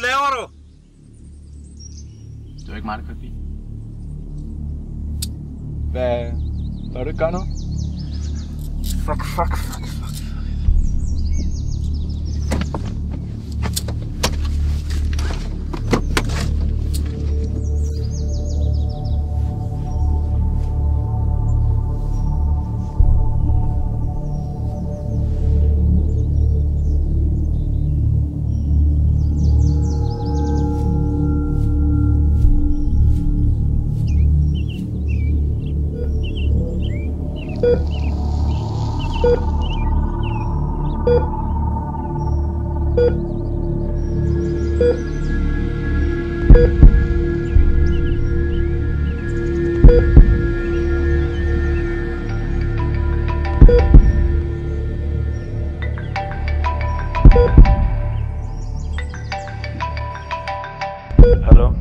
laver du? Det var ikke mig, der kørte bil. Hvad er du ikke gør noget? Fuck. Hallo?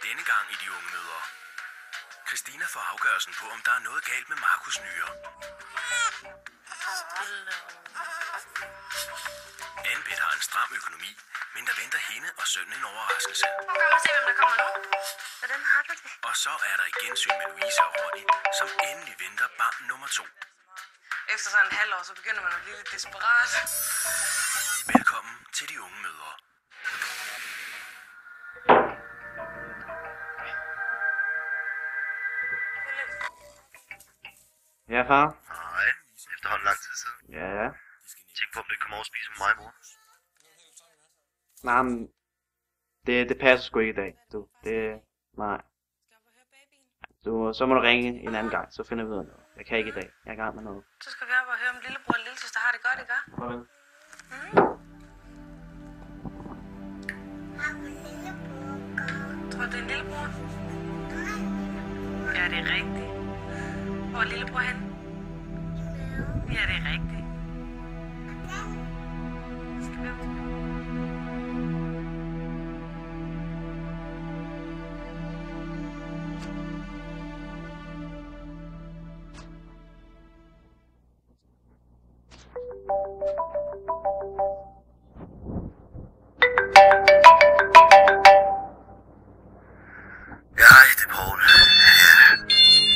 Denne gang i de unge mødre. Christina får afgørelsen på, om der er noget galt med Markus' nyre. Anne-Beth har en stram økonomi, men der venter hende og sønnen en overraskelse. Prøv at se, hvem der kommer nu. Hvordan har du det? Og så er der et gensyn med Louise og Ronny, som endelig venter barn nummer 2. Efter sådan en halv år, så begynder man at blive lidt desperat. Velkommen til de unge mødre. Ja, far? Nej, efterhånden lang tid siden. Ja. Tænk på, om du ikke kommer over og spise med mig, mor. Nej, men det passer sgu ikke i dag. Nej. Så må du ringe en anden gang, så finder vi ud af noget. Jeg kan ikke i dag. Jeg er i gang med noget. Så skal vi op og høre, om lillebror og lillesøster har det godt, ikke? Farvel. Tror du, det er en lillebror? Ja, det er rigtigt. Hvor er lillebror henne? Ja, det er rigtigt. Skal vi op til Ja, det er Poul.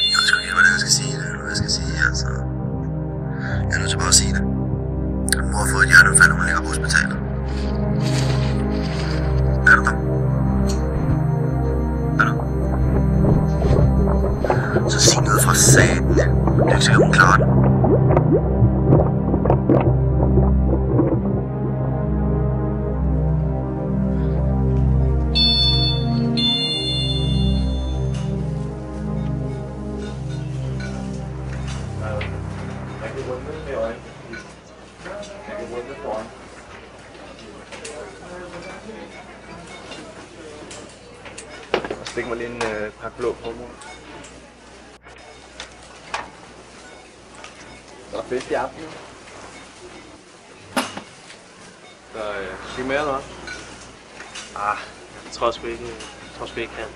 Jeg ved sgu ikke, hvordan jeg skal sige det, hvad jeg skal sige, altså. Jeg er nødt til bare at sige det. Mor har fået et hjerteanfald, hun ligger på hospitalet. Er du der? Er du? Så sig noget fra satan. Det er ikke sikkert, hun klarer det. Stik mig lige en pakke blå på, mor. Der er fest i aften. Så skal I med eller hvad? Jeg tror sgu ikke, jeg kan.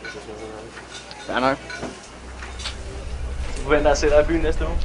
Ja nok. Så forventer jeg at se dig i byen næste uge.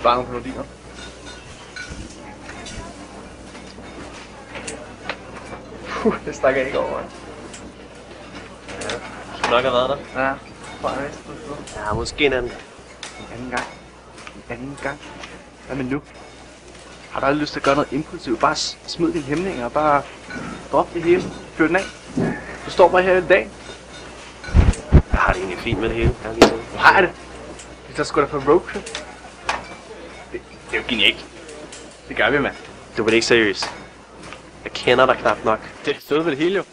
Bare nogle melodier. Det stak jeg ikke over. Ja, du skulle nok have været der. Ja, bare næsten. Ja, måske en anden. En anden gang. Hvad med nu? Har du aldrig lyst til at gøre noget impulsivt? Bare smid dine hæmninger og bare drop det hele. Fyr den af. Du står bare her i dag. Jeg har det egentlig fint med det hele. Jeg har lige set. Du har det. Vi tager sgu da på roadtrip. Det er jo genialt. Det gør vi, mand. Du er vel ikke seriøs? Jeg kender dig knap nok. Det er sødt ved det hele, jo.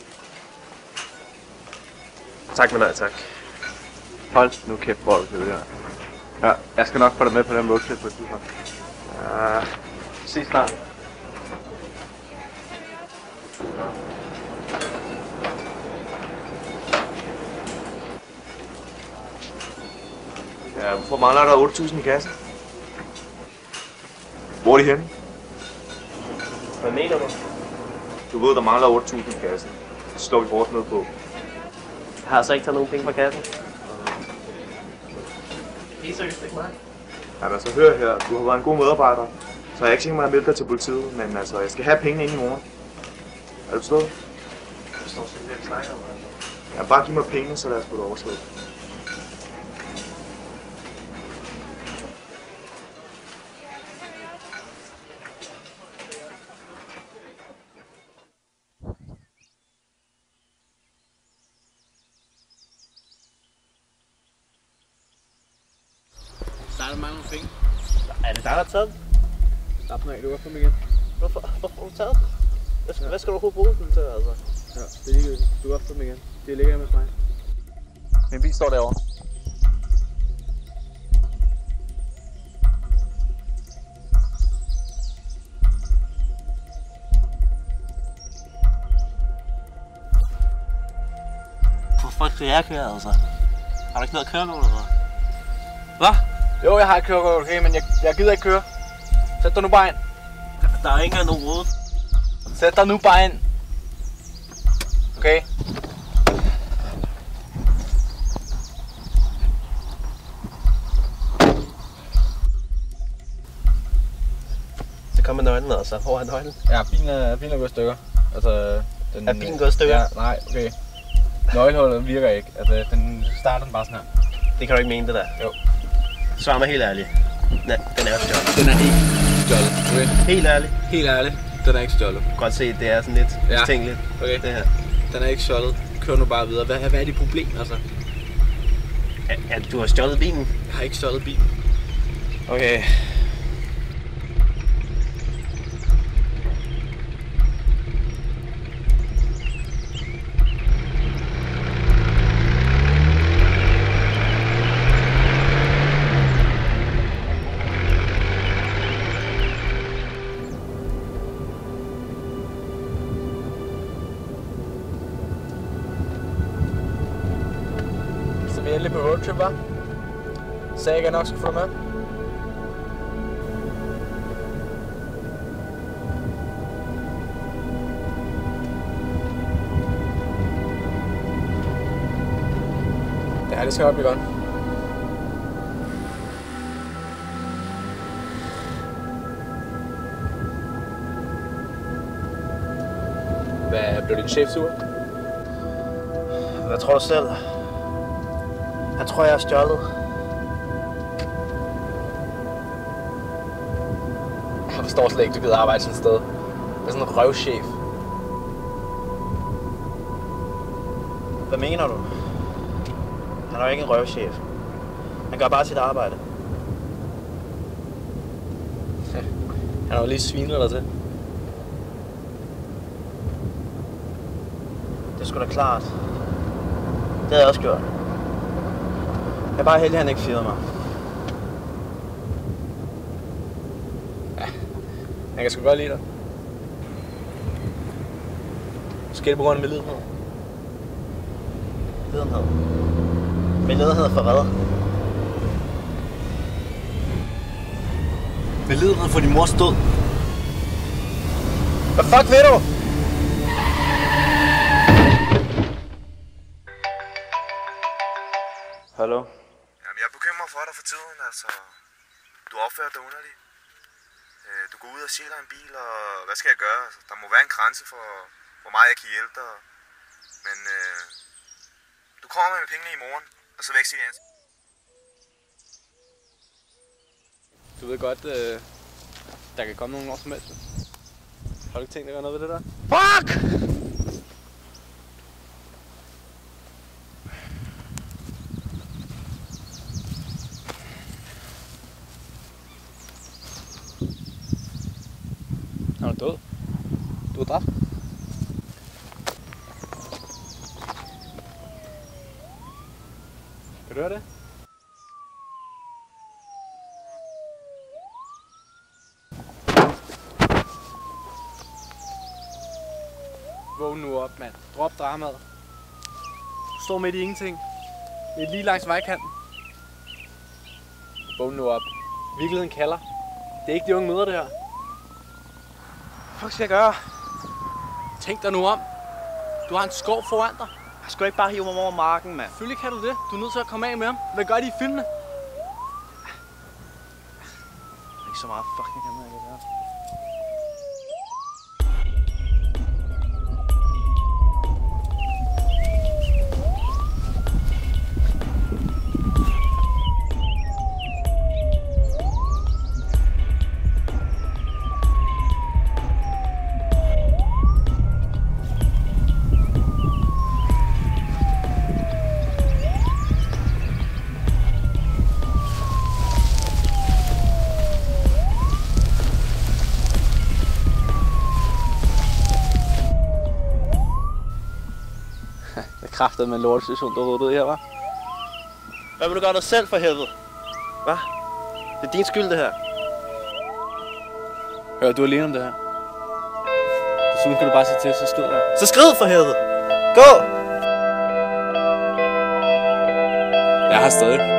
Tak, men nej tak. Hold nu kæft, hvor du det her. Ja, jeg skal nok få dig med på den roadtrip på et tidspunkt. Ja, ses snart. Ja, hvorfor mangler der 8.000 i kassen? Hvor er de henne? Hvad mener du? Du ved, der mangler 8.000 i kassen. Så slår vi vores ned på. Jeg har altså ikke taget nogen penge fra kassen. Helt seriøst, ikke mig? Jamen altså, hør her. Du har været en god medarbejder. Så jeg har ikke tænkt mig at melde dig til politiet. Men altså, jeg skal have pengene ind i morgen. Er du forstået? Jeg forstår simpelthen, hvad jeg snakker om. Ja, bare giv mig pengene, så lad os få det overstået. Der er der mange penge. Er det dig, der har taget den? Stop nu af, du kan få dem igen. Hvorfor har du taget den? Hvad skal du overhovedet bruge den til, altså? Ja, det er ligegyldigt. Du kan få dem igen. Det ligger hjemme hos mig. Min bil står derovre. Hvorfor skal jeg køre, altså? Har du ikke noget at køre nu, eller hvad? Hvad? Jo, jeg har et kørekort, okay, men jeg gider ikke køre. Sæt dig nu bare ind. Der er ikke engang nogen rode. Sæt dig nu bare ind. Okay? Så kommer nøglen, altså. Hvor er nøglen? Ja, bilen er gået i stykker. Altså, den, Er bilen gået i stykker? Ja, nej, okay. Nøglehullet virker ikke. Altså, den starter den bare sådan her. Det kan du ikke mene, det der. Jo. Svar mig helt ærligt. Nej, den er jo stjålet. Den er ikke stjålet, okay? Helt ærligt. Helt ærligt, den er ikke stjålet. Du kan godt se, det er sådan lidt tænkeligt. Okay. Det her. Den er ikke stjålet. Kør nu bare videre. Hvad er dit problem, altså? Ja, du har stjålet bilen. Jeg har ikke stjålet bilen. Okay. Så vi er endelig på roadtrip, hva'? Sagde jeg nok skulle få dig med? Ja, det skal nok blive godt. Hvad blev din chef sur? Hvad tror du selv? Jeg tror, jeg har stjålet. Jeg forstår slet ikke, du gider arbejde sådan et sted. Det er sådan en røvchef. Hvad mener du? Han er jo ikke en røvchef. Han gør bare sit arbejde. Han har jo lige svinet dig til. Det er sgu da klart. Det havde jeg også gjort. Jeg er bare heldig, at han ikke fyrede mig. Han kan sgu godt lide dig. Måske det på grund af medlidenhed. Lidenhed. Men lidenhed for hvad? Med lidenhed for din mors død. Hvad fuck ved du? Hallo? Jamen, jeg er bekymret for dig for tiden, altså. Du opfører dig underligt. Du går ud og stjæler en bil, og hvad skal jeg gøre? Altså, der må være en grænse for, hvor meget jeg kan hjælpe dig. Men du kommer med pengene i morgen, og så vækster jeg. Du ved godt, der kan komme nogen år som helst. Har du ikke tænkt dig at gøre noget ved det der? Fuck! Er du død? Du er dræbt? Kan du høre det? Vågn nu op, mand. Drop dramaet. Du står midt i ingenting. Vi er lige langs vejkanten. Vågn nu op. Virkeligheden kalder. Det er ikke de unge møder, det her. Hvad skal jeg gøre? Tænk dig nu om. Du har en skov foran dig. Jeg skal ikke bare hive mig over marken, mand. Selvfølgelig kan du det. Du er nødt til at komme af med ham. Hvad gør de i filmene? Ikke så meget fucking kan man ikke gøre. Kraftet med en lortestation, du ryddet her, hva'? Hvad vil du gøre dig selv for helvede? Hva? Det er din skyld, det her. Hør, du er alene om det her. Desuden kan du bare sige til, så skrider jeg. Så skrid for helvede! Gå! Jeg har stadig.